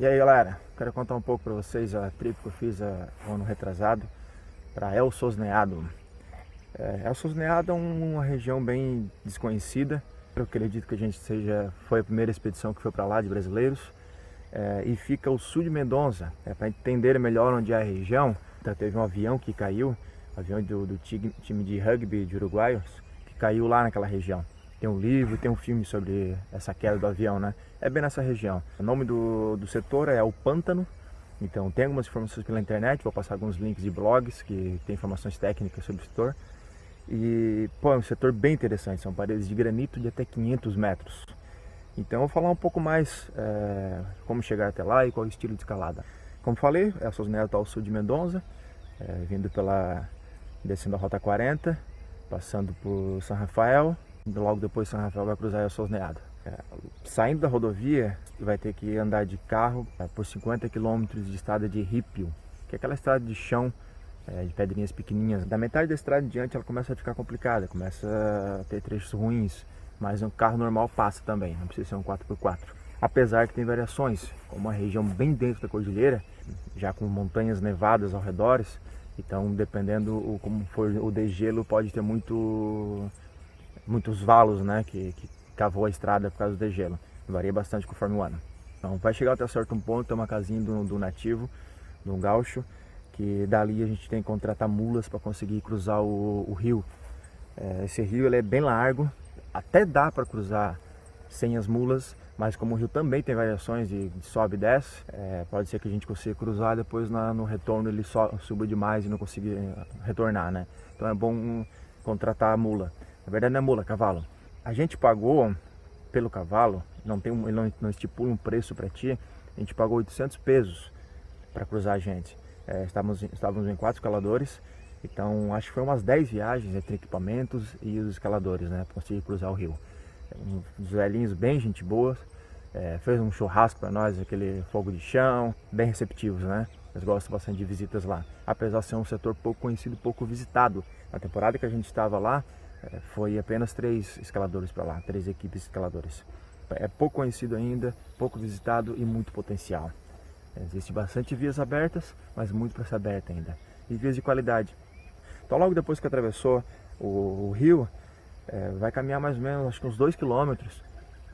E aí galera, quero contar um pouco para vocês a trip que eu fiz ano retrasado para El Sosneado. El Sosneado é uma região bem desconhecida. Eu acredito que a gente foi a primeira expedição que foi para lá de brasileiros. E fica ao sul de Mendonça. Para entender melhor onde é a região, teve um avião que caiu, avião do time de rugby de uruguaios, que caiu lá naquela região. Tem um livro, tem um filme sobre essa queda do avião, né? É bem nessa região. O nome do setor é o Pântano. Então tem algumas informações pela internet, vou passar alguns links de blogs que tem informações técnicas sobre o setor. E pô, é um setor bem interessante, são paredes de granito de até 500 metros. Então eu vou falar um pouco mais como chegar até lá e qual é o estilo de escalada. Como falei, El Sosneado está ao sul de Mendonça, descendo a Rota 40, passando por São Rafael. Logo depois São Rafael vai cruzar El Sosneado. Saindo da rodovia, vai ter que andar de carro por 50 km de estrada de ripio, que é aquela estrada de chão, de pedrinhas pequenininhas. Da metade da estrada em diante ela começa a ficar complicada, começa a ter trechos ruins, mas um carro normal passa também, não precisa ser um 4x4. Apesar que tem variações, como uma região bem dentro da cordilheira, já com montanhas nevadas ao redor, então dependendo como for o degelo, pode ter muitos valos, né, que cavou a estrada por causa do degelo. Varia bastante conforme o ano. Então vai chegar até certo ponto, tem uma casinha do nativo, de um gaúcho, que dali a gente tem que contratar mulas para conseguir cruzar o rio. Esse rio ele é bem largo, até dá para cruzar sem as mulas, mas como o rio também tem variações de sobe e desce, pode ser que a gente consiga cruzar, depois no retorno ele suba demais e não consiga retornar, né? Então é bom contratar a mula. Na verdade não é mula, é cavalo. A gente pagou pelo cavalo, ele não estipula um preço para ti, a gente pagou 800 pesos para cruzar a gente. Estávamos em 4 escaladores, então acho que foi umas 10 viagens entre equipamentos e os escaladores, né, para conseguir cruzar o rio. Uns velhinhos bem gente boa, fez um churrasco para nós, aquele fogo de chão, bem receptivos, né? Eles gostam bastante de visitas lá, apesar de ser um setor pouco conhecido, pouco visitado. Na temporada que a gente estava lá, foi apenas 3 escaladores para lá, 3 equipes de escaladores. É pouco conhecido ainda, pouco visitado e muito potencial. Existe bastante vias abertas, mas muito para ser aberta ainda. E vias de qualidade. Então logo depois que atravessou o rio, vai caminhar mais ou menos acho que uns 2 km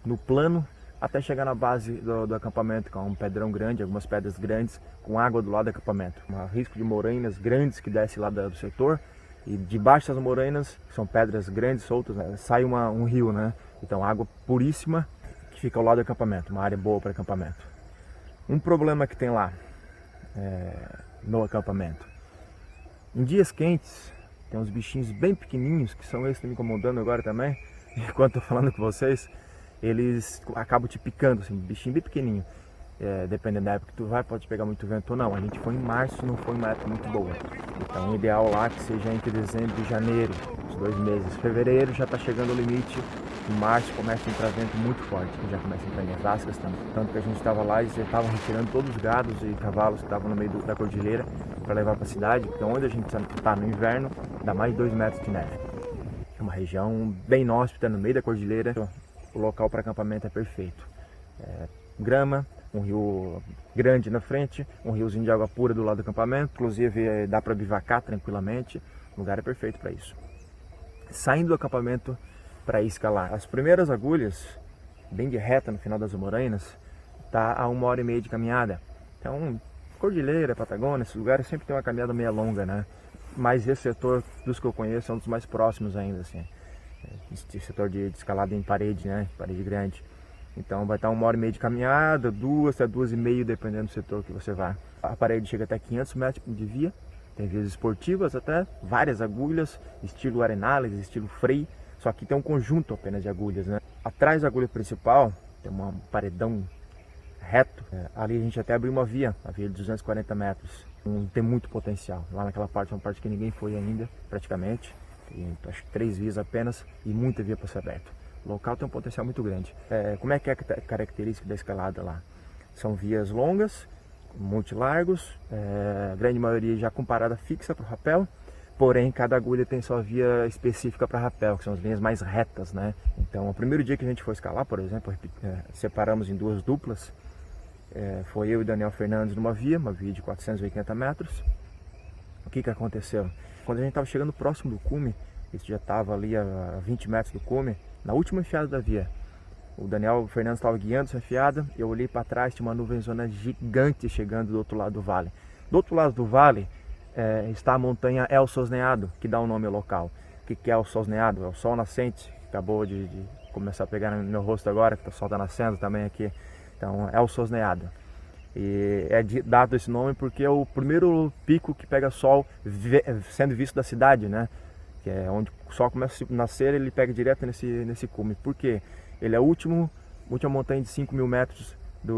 no plano até chegar na base do acampamento, com um pedrão grande, algumas pedras grandes, com água do lado do acampamento. Um risco de morainas grandes que desce lá do setor. E debaixo das morainas, que são pedras grandes, soltas, né, sai um rio, né? Então água puríssima que fica ao lado do acampamento, uma área boa para acampamento. Um problema que tem lá no acampamento, em dias quentes, tem uns bichinhos bem pequenininhos, que são esses que estão me incomodando agora também, enquanto estou falando com vocês, eles acabam te picando, assim, bichinho bem pequenininho. Dependendo da época que tu vai, pode pegar muito vento ou não. A gente foi em março, não foi uma época muito boa. Então o ideal lá é que seja entre dezembro e janeiro, os 2 meses. Fevereiro já está chegando o limite, em março começa a entrar vento muito forte, que já começa a entrar nevascas também. Tanto que a gente estava lá e já estavam retirando todos os gados e cavalos que estavam no meio da cordilheira para levar para a cidade, porque onde a gente está no inverno, dá mais de 2 metros de neve. É uma região bem inóspita, no meio da cordilheira, o local para acampamento é perfeito. Grama, um rio grande na frente, um riozinho de água pura do lado do acampamento, inclusive dá para bivacar tranquilamente, o lugar é perfeito para isso. Saindo do acampamento para escalar, as primeiras agulhas, bem de reta no final das morainas, tá a 1h30 de caminhada. Então, Cordilheira, Patagônia, esses lugares sempre tem uma caminhada meio longa, né? Mas esse setor, dos que eu conheço, é um dos mais próximos ainda, assim. Esse setor de escalada em parede, né? Parede grande. Então vai estar 1h30 de caminhada, 2 até 2h30, dependendo do setor que você vá. A parede chega até 500 metros de via, tem vias esportivas até, várias agulhas, estilo Arenales, estilo Frei, só que tem um conjunto apenas de agulhas, né? Atrás da agulha principal tem um paredão reto, ali a gente até abriu uma via de 240 metros, tem muito potencial. Lá naquela parte é uma parte que ninguém foi ainda, praticamente, tem acho que 3 vias apenas e muita via para ser aberta. O local tem um potencial muito grande. Como é que é a característica da escalada lá? São vias longas, multilargos, a grande maioria já com parada fixa para o rapel, porém cada agulha tem sua via específica para rapel, que são as linhas mais retas, né? Então, o primeiro dia que a gente foi escalar, por exemplo, separamos em 2 duplas, Foi eu e Daniel Fernandes numa via, uma via de 480 metros. O que aconteceu? Quando a gente estava chegando próximo do cume, isso já estava ali a 20 metros do cume, na última enfiada da via, o Daniel Fernandes estava guiando essa enfiada, eu olhei para trás, tinha uma nuvenzona gigante chegando do outro lado do vale. Do outro lado do vale está a montanha El Sosneado, que dá o nome ao local. O que é o Sosneado? É o sol nascente, que acabou de começar a pegar no meu rosto agora, que o sol está nascendo também aqui. Então é o Sosneado. E é dado esse nome porque é o primeiro pico que pega sol sendo visto da cidade, né? Que é onde o sol começa a nascer, ele pega direto nesse cume. Por quê? Ele é a última montanha de 5.000 metros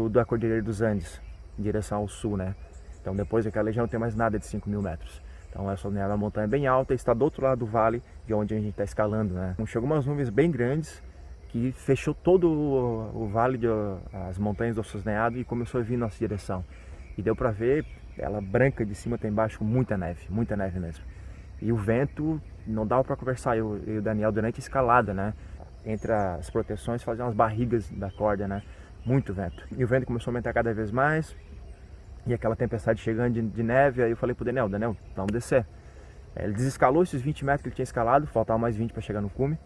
da Cordilheira dos Andes, em direção ao sul, né? Então depois daquela região não tem mais nada de 5.000 metros. Então essa é uma montanha bem alta e está do outro lado do vale, de onde a gente está escalando, né? Então, chegou umas nuvens bem grandes, que fechou todo o vale, as montanhas do Sosneado, e começou a vir em nossa direção. E deu para ver ela branca de cima até embaixo, com muita neve mesmo. E o vento, não dava para conversar, eu e o Daniel, durante a escalada, né? Entre as proteções, fazia umas barrigas da corda, né? Muito vento. E o vento começou a aumentar cada vez mais, e aquela tempestade chegando de neve. Aí eu falei pro Daniel, vamos descer. Ele desescalou esses 20 metros que ele tinha escalado, faltavam mais 20 para chegar no cume.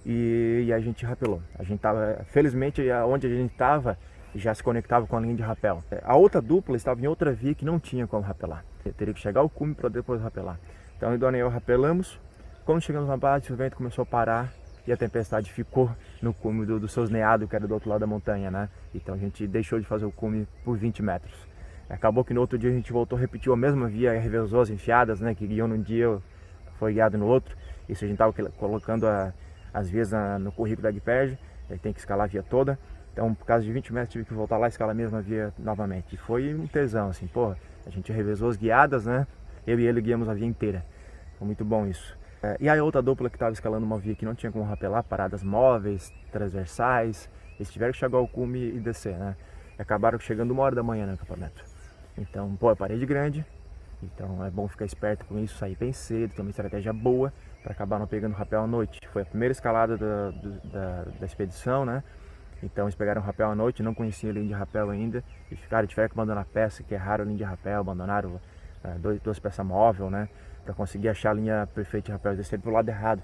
E a gente rapelou. A gente tava, felizmente, onde a gente estava já se conectava com a linha de rapel. A outra dupla estava em outra via que não tinha como rapelar. Eu teria que chegar ao cume para depois rapelar. Então eu e o Daniel rapelamos. Quando chegamos na base, o vento começou a parar e a tempestade ficou no cume do Sosneado, que era do outro lado da montanha, né? Então a gente deixou de fazer o cume por 20 metros. Acabou que no outro dia a gente voltou, repetiu a mesma via, revezou as enfiadas, né? Que guiou num dia, foi guiado no outro. Isso a gente estava colocando as vias no currículo da Agperd, ele tem que escalar a via toda. Então, por causa de 20 metros, tive que voltar lá e escalar a mesma via novamente. E foi um tesão, assim, pô, a gente revezou as guiadas, né? Eu e ele guiamos a via inteira. Foi muito bom isso. E a outra dupla que estava escalando uma via que não tinha como rapelar, paradas móveis, transversais, eles tiveram que chegar ao cume e descer, né? E acabaram chegando 1h da manhã no acampamento. Então, pô, é parede grande, então é bom ficar esperto com isso, sair bem cedo, ter uma estratégia boa para acabar não pegando rapel à noite. Foi a primeira escalada da expedição, né? Então eles pegaram rapel à noite, não conheciam a linha de rapel ainda, e tiveram que abandonar a peça, que é raro a linha de rapel, abandonaram duas peças móveis, né? Para conseguir achar a linha perfeita de rapel, eles desceram pro lado errado.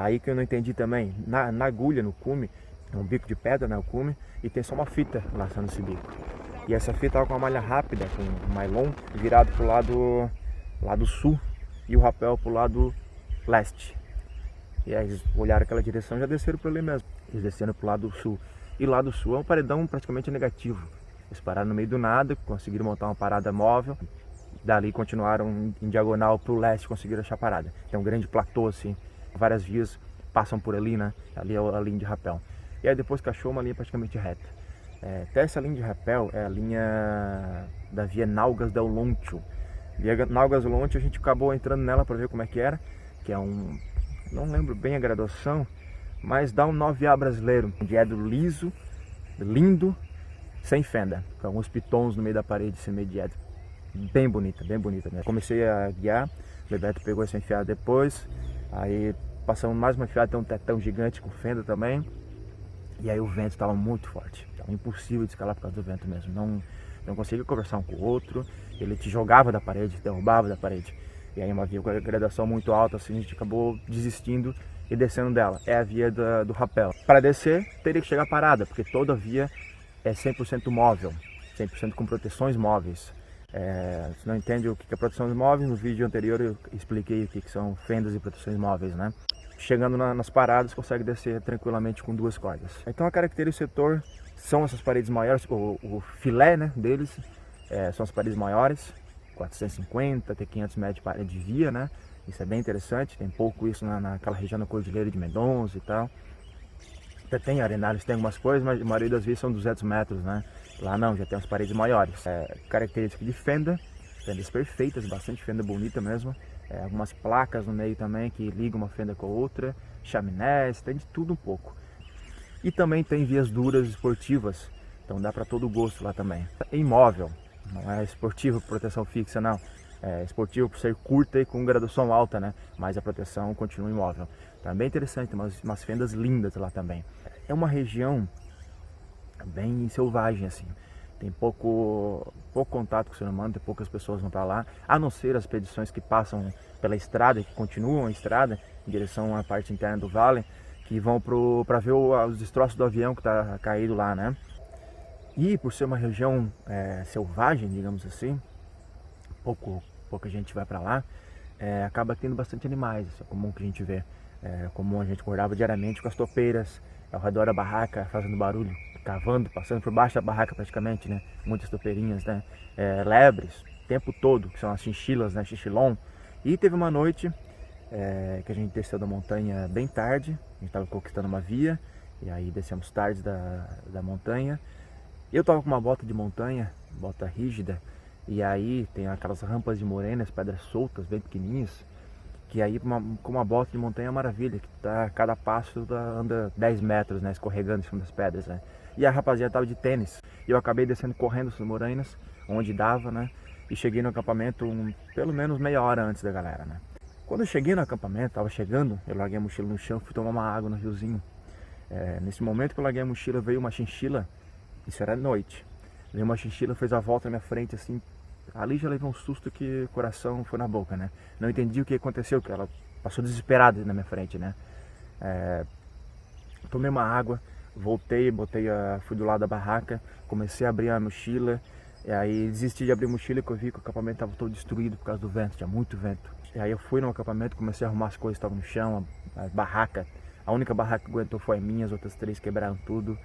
Aí que eu não entendi também, na agulha, no cume, é um bico de pedra, né, o cume, e tem só uma fita laçando esse bico. E essa fita estava com uma malha rápida, com um nylon, virado pro lado sul, e o rapel pro lado leste. E aí eles olharam aquela direção e já desceram por ali mesmo. Eles desceram pro lado sul. E o lado sul é um paredão praticamente negativo. Eles pararam no meio do nada, conseguiram montar uma parada móvel. Dali continuaram em diagonal pro leste, conseguiram achar a parada. Tem um grande platô assim, várias vias passam por ali, né? Ali é a linha de rapel. E aí depois que achou uma linha praticamente reta. Até essa linha de rapel é a linha da via Naugas del Loncho. Via Naugas del Loncho, a gente acabou entrando nela para ver como é que era, que é não lembro bem a graduação, mas dá um 9A brasileiro, de edro liso, lindo, sem fenda, com alguns pitons no meio da parede, esse meio de edro. Bem bonita mesmo. Comecei a guiar, o Bebeto pegou essa enfiada depois, aí passamos mais uma enfiada, tem um tetão gigante com fenda também, e aí o vento estava muito forte, estava impossível de escalar por causa do vento mesmo, não conseguia conversar um com o outro, ele te jogava da parede, derrubava da parede. E aí uma via com a graduação muito alta, assim, a gente acabou desistindo e descendo dela. É a via do rapel. Para descer, teria que chegar parada, porque toda via é 100% móvel, 100% com proteções móveis. Se não entende o que é proteções móveis, no vídeo anterior eu expliquei o que são fendas e proteções móveis, né? Chegando nas paradas, consegue descer tranquilamente com 2 cordas. Então a característica do setor são essas paredes maiores, o filé, né, deles são as paredes maiores, 450 até 500 metros de parede de via, né? Isso é bem interessante, tem pouco isso naquela região da Cordilheira de Mendonça e tal. Até tem arenários, tem algumas coisas, mas a maioria das vias são 200 metros, né? Lá não, já tem as paredes maiores. Característica de fendas perfeitas, bastante fenda bonita mesmo. Algumas placas no meio também que ligam uma fenda com a outra, chaminés, tem de tudo um pouco. E também tem vias duras esportivas, então dá para todo gosto lá também. É imóvel. Não é esportivo por proteção fixa, não. É esportivo por ser curta e com graduação alta, né? Mas a proteção continua imóvel. Então é bem interessante, tem umas fendas lindas lá também. É uma região bem selvagem, assim. Tem pouco contato com o ser humano, tem poucas pessoas vão para lá, a não ser as expedições que passam pela estrada, que continuam a estrada em direção à parte interna do vale, que vão para ver os destroços do avião que está caído lá, né? E por ser uma região selvagem, digamos assim, pouca gente vai para lá, acaba tendo bastante animais. Isso é comum que a gente vê. É comum a gente acordava diariamente com as topeiras ao redor da barraca, fazendo barulho, cavando, passando por baixo da barraca praticamente, né? Muitas topeirinhas, né? Lebres, o tempo todo, que são as chinchilas, né? Xixilom. E teve uma noite que a gente desceu da montanha bem tarde, a gente estava conquistando uma via, e aí descemos tarde da montanha. Eu estava com uma bota de montanha, bota rígida, e aí tem aquelas rampas de morenas, pedras soltas, bem pequenininhas, que aí com uma bota de montanha é uma maravilha, que cada passo anda 10 metros, né, escorregando em cima das pedras, né. E a rapaziada estava de tênis, e eu acabei descendo correndo essas morenas, onde dava, né, e cheguei no acampamento pelo menos meia hora antes da galera, né. Quando eu cheguei no acampamento, estava chegando, eu larguei a mochila no chão, fui tomar uma água no riozinho. Nesse momento que eu larguei a mochila, veio uma chinchila, isso era noite, veio uma chinchila, fez a volta na minha frente, assim, ali já levei um susto que o coração foi na boca, né? Não entendi o que aconteceu, que ela passou desesperada na minha frente, né? Tomei uma água, voltei, fui do lado da barraca, comecei a abrir a mochila, e aí desisti de abrir a mochila porque eu vi que o acampamento estava todo destruído por causa do vento, tinha muito vento. E aí eu fui no acampamento, comecei a arrumar as coisas que estavam no chão, a barraca, a única barraca que aguentou foi a minha, as outras 3 quebraram tudo.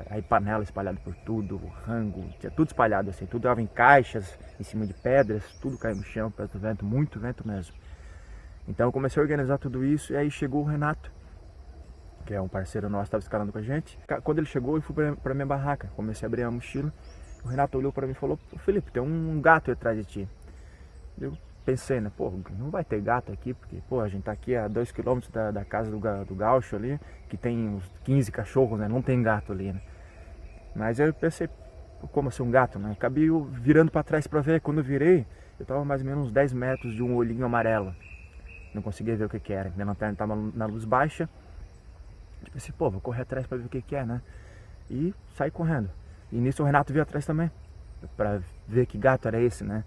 Aí panela espalhada por tudo, rango, tinha tudo espalhado assim, tudo estava em caixas, em cima de pedras, tudo caiu no chão, perto do vento, muito vento mesmo. Então eu comecei a organizar tudo isso, e aí chegou o Renato, que é um parceiro nosso, estava escalando com a gente. Quando ele chegou, eu fui para minha barraca, comecei a abrir a mochila, o Renato olhou para mim e falou: Felipe, tem um gato aí atrás de ti. Eu pensei, né, pô, não vai ter gato aqui, porque, pô, a gente tá aqui a 2 km da casa do Gaúcho ali, que tem uns 15 cachorros, né, não tem gato ali, né. Mas eu pensei, como assim um gato, né, acabei virando para trás para ver. Quando eu virei, eu tava mais ou menos uns 10 metros de um olhinho amarelo, não conseguia ver o que era, minha lanterna tava na luz baixa. Eu pensei, pô, vou correr atrás para ver o que é, né, e saí correndo. E nisso o Renato veio atrás também, para ver que gato era esse, né.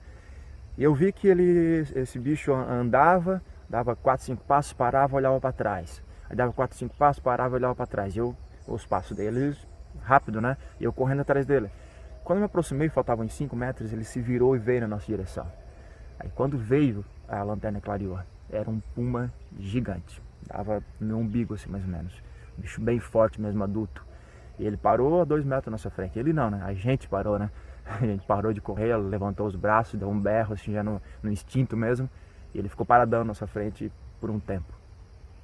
E eu vi que esse bicho andava, dava 4, 5 passos, parava, olhava para trás. Aí dava 4, 5 passos, parava, olhava para trás. E os passos dele, rápido, né? E eu correndo atrás dele. Quando eu me aproximei, faltavam uns 5 metros, ele se virou e veio na nossa direção. Aí quando veio, a lanterna clareou. Era um puma gigante. Dava no meu umbigo, assim, mais ou menos. Um bicho bem forte mesmo, adulto. E ele parou a 2 metros na nossa frente. Ele não, né? A gente parou, né? A gente parou de correr, levantou os braços, deu um berro, assim, já no instinto mesmo. E ele ficou paradão na nossa frente por um tempo.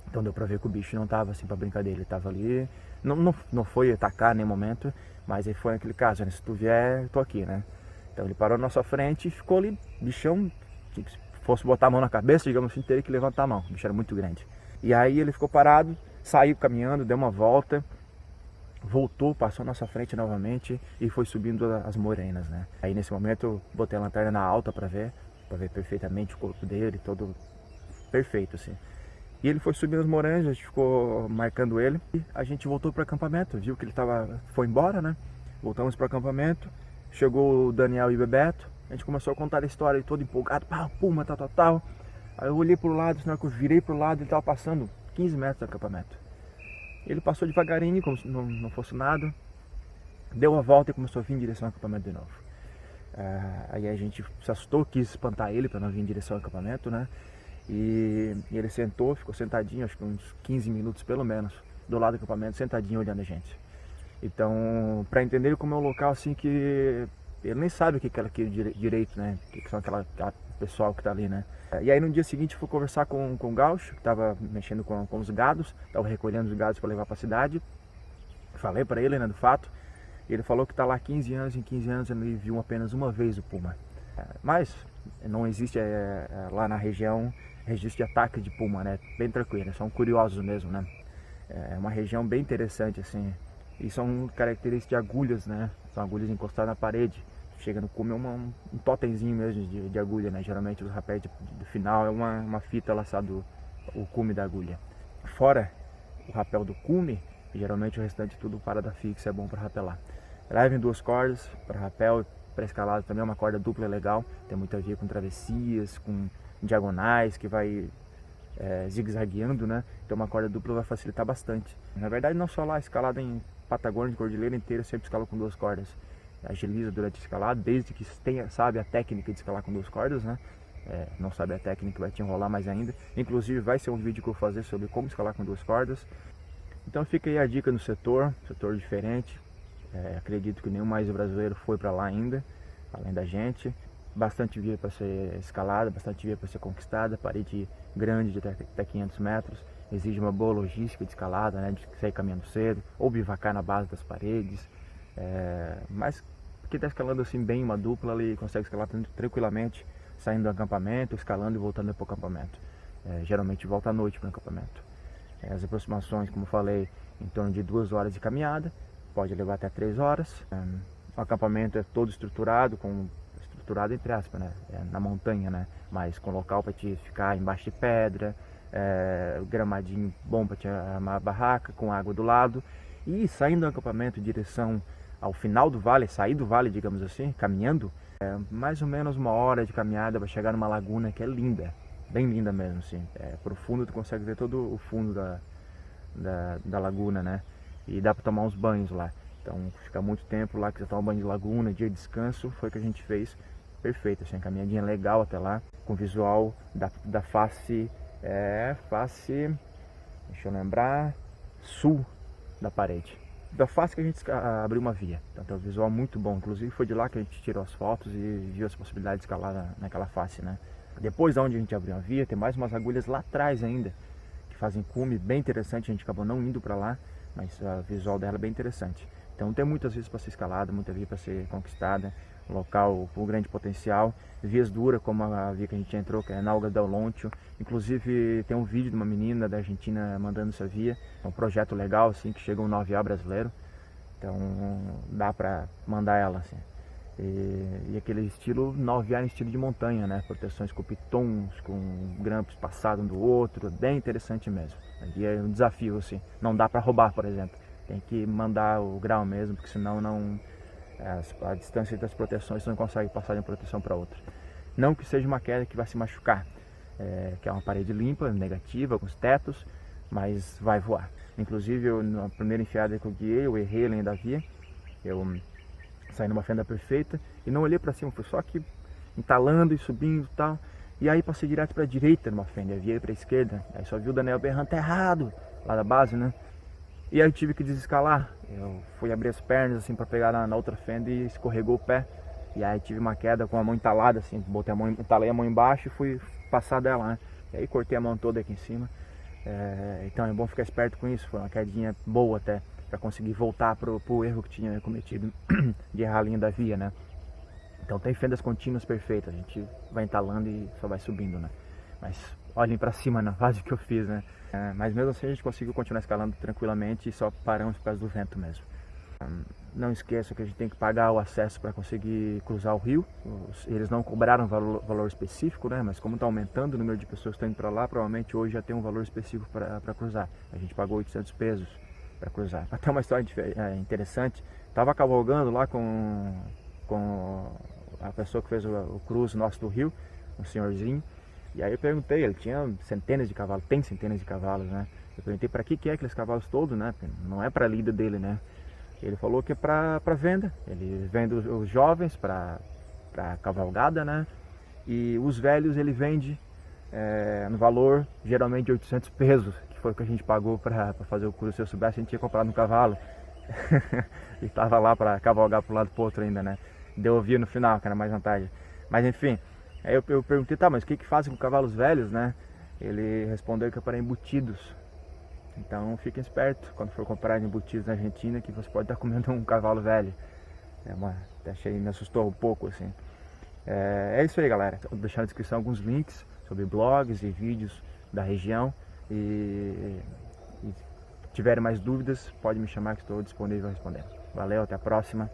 Então deu pra ver que o bicho não tava assim pra brincadeira. Ele tava ali, não foi atacar em nenhum momento, mas aí foi naquele caso, né? Se tu vier, eu tô aqui, né? Então ele parou na nossa frente e ficou ali, bichão. Se fosse botar a mão na cabeça, digamos assim, teria que levantar a mão. O bicho era muito grande. E aí ele ficou parado, saiu caminhando, deu uma volta, voltou, passou na nossa frente novamente e foi subindo as morenas, né? Aí nesse momento eu botei a lanterna na alta para ver perfeitamente o corpo dele, todo perfeito assim. E ele foi subindo as morenas, a gente ficou marcando ele e a gente voltou para o acampamento, viu que ele foi embora, né? Voltamos para o acampamento, chegou o Daniel e o Bebeto, a gente começou a contar a história, todo empolgado, pá, puma, tal. Aí eu olhei pro lado, na hora que eu virei pro lado, ele tava passando 15 metros do acampamento. Ele passou devagarinho, como se não fosse nada, deu a volta e começou a vir em direção ao acampamento de novo. Aí a gente se assustou, quis espantar ele para não vir em direção ao acampamento, né? E ele sentou, ficou sentadinho, acho que uns 15 minutos pelo menos, do lado do acampamento, sentadinho olhando a gente. Então, para entender como é um local assim que ele nem sabe o que é aquilo direito, né? O que são aquela pessoal que tá ali, né? E aí no dia seguinte eu fui conversar com o Gaúcho, que estava mexendo com os gados, estava recolhendo os gados para levar para a cidade. Falei para ele, né, do fato. E ele falou que está lá há 15 anos, em 15 anos ele viu apenas uma vez o puma. Mas não existe lá na região registro de ataque de puma, né? Bem tranquilo, são curiosos mesmo, né? É uma região bem interessante, assim. E são características de agulhas, né? São agulhas encostadas na parede. Chega no cume, é um totemzinho mesmo de agulha, né? Geralmente os rapéis do final é uma fita laçada o cume da agulha. Fora o rapel do cume, geralmente o restante tudo parada fixa, é bom para rapelar. levem 2 cordas para rapel, para escalada também. Uma corda dupla é legal, tem muito a ver com travessias, com diagonais, que vai zigue-zagueando, né? Então uma corda dupla vai facilitar bastante. Na verdade, não só lá, escalada em Patagônia, de Cordilheira inteira, sempre escala com 2 cordas. Agiliza durante a escalada, desde que sabe a técnica de escalar com 2 cordas, né? Não sabe a técnica, vai te enrolar mais ainda. Inclusive vai ser um vídeo que eu vou fazer sobre como escalar com 2 cordas. Então fica aí a dica no setor diferente. Acredito que nenhum mais brasileiro foi para lá ainda, além da gente. Bastante via para ser escalada, bastante via para ser conquistada, parede grande de até 500 metros. Exige uma boa logística de escalada, né? De sair caminhando cedo, ou bivacar na base das paredes. Mas quem está escalando assim bem uma dupla, ele consegue escalar tranquilamente, saindo do acampamento, escalando e voltando para o acampamento. Geralmente volta à noite para o acampamento. As aproximações, como eu falei, em torno de 2 horas de caminhada, pode levar até 3 horas. O acampamento é todo estruturado entre aspas, né? Na montanha, né? Mas com local para te ficar embaixo de pedra, gramadinho bom para te armar a barraca, com água do lado. E saindo do acampamento em direção ao final do vale, sair do vale, digamos assim, caminhando, mais ou menos 1 hora de caminhada para chegar numa laguna que é linda, bem linda mesmo, assim. Profundo, tu consegue ver todo o fundo da laguna, né? E dá para tomar uns banhos lá. Então fica muito tempo lá, quiser tomar um banho de laguna, dia de descanso, foi o que a gente fez. Perfeito, assim, caminhadinha legal até lá, com visual da face, deixa eu lembrar, sul da parede. Da face que a gente abriu uma via, então tem um visual muito bom, inclusive foi de lá que a gente tirou as fotos e viu as possibilidades de escalar naquela face, né? Depois de onde a gente abriu a via, tem mais umas agulhas lá atrás ainda, que fazem cume, bem interessante, a gente acabou não indo para lá, mas o visual dela é bem interessante. Então tem muitas vias para ser escalada, muita via para ser conquistada, local com grande potencial, vias duras como a via que a gente entrou, que é Nalga del Lontio. Inclusive tem um vídeo de uma menina da Argentina mandando essa via, é um projeto legal assim, que chega um 9A brasileiro, então dá para mandar ela assim. E aquele estilo 9A em estilo de montanha, né? Proteções com pitons, com grampos passados um do outro, bem interessante mesmo. Ali é um desafio assim, não dá para roubar, por exemplo, tem que mandar o grau mesmo, porque senão a distância das proteções você não consegue passar de uma proteção para outra. Não que seja uma queda que vai se machucar, que é uma parede limpa, negativa, com os tetos, mas vai voar. Inclusive na primeira enfiada que eu guiei, eu errei além da via, eu saí numa fenda perfeita e não olhei para cima, fui só aqui entalando e subindo e tal, e aí passei direto para a direita numa fenda, eu virei para a esquerda, aí só vi o Daniel berrando, tá errado, lá da base, né? E aí eu tive que desescalar, eu fui abrir as pernas assim para pegar na outra fenda e escorregou o pé. E aí tive uma queda com a mão entalada assim, entalei a mão embaixo e fui passar dela, né? E aí cortei a mão toda aqui em cima. Então é bom ficar esperto com isso, foi uma quedinha boa até, para conseguir voltar pro erro que tinha cometido de errar a linha da via, né? Então tem fendas contínuas perfeitas, a gente vai entalando e só vai subindo, né? Mas olhem para cima na fase que eu fiz, né? Mas mesmo assim a gente conseguiu continuar escalando tranquilamente e só paramos por causa do vento mesmo. Não esqueça que a gente tem que pagar o acesso para conseguir cruzar o rio. Eles não cobraram valor específico, né? Mas como está aumentando o número de pessoas que estão indo para lá, provavelmente hoje já tem um valor específico para cruzar. A gente pagou 800 pesos para cruzar. Até uma história interessante. Estava cavalgando lá com a pessoa que fez o cruze nosso do rio, um senhorzinho. E aí eu perguntei, ele tinha centenas de cavalos, tem centenas de cavalos, né? Eu perguntei para que é aqueles cavalos todos, né? Não é para a lida dele, né? Ele falou que é para venda. Ele vende os jovens para cavalgada, né? E os velhos ele vende no valor geralmente de 800 pesos, que foi o que a gente pagou para fazer o curso. Se eu soubesse, a gente tinha comprado um cavalo. E estava lá para cavalgar para um lado e para o outro ainda, né? Deu no final, que era mais vantagem. Mas enfim, aí eu perguntei, tá, mas o que fazem com cavalos velhos, né? Ele respondeu que é para embutidos. Então fiquem espertos quando for comprar embutidos na Argentina, que você pode estar comendo um cavalo velho. Me assustou um pouco assim. É isso aí, galera. Vou deixar na descrição alguns links sobre blogs e vídeos da região. E se tiverem mais dúvidas, pode me chamar que estou disponível a responder. Valeu, até a próxima.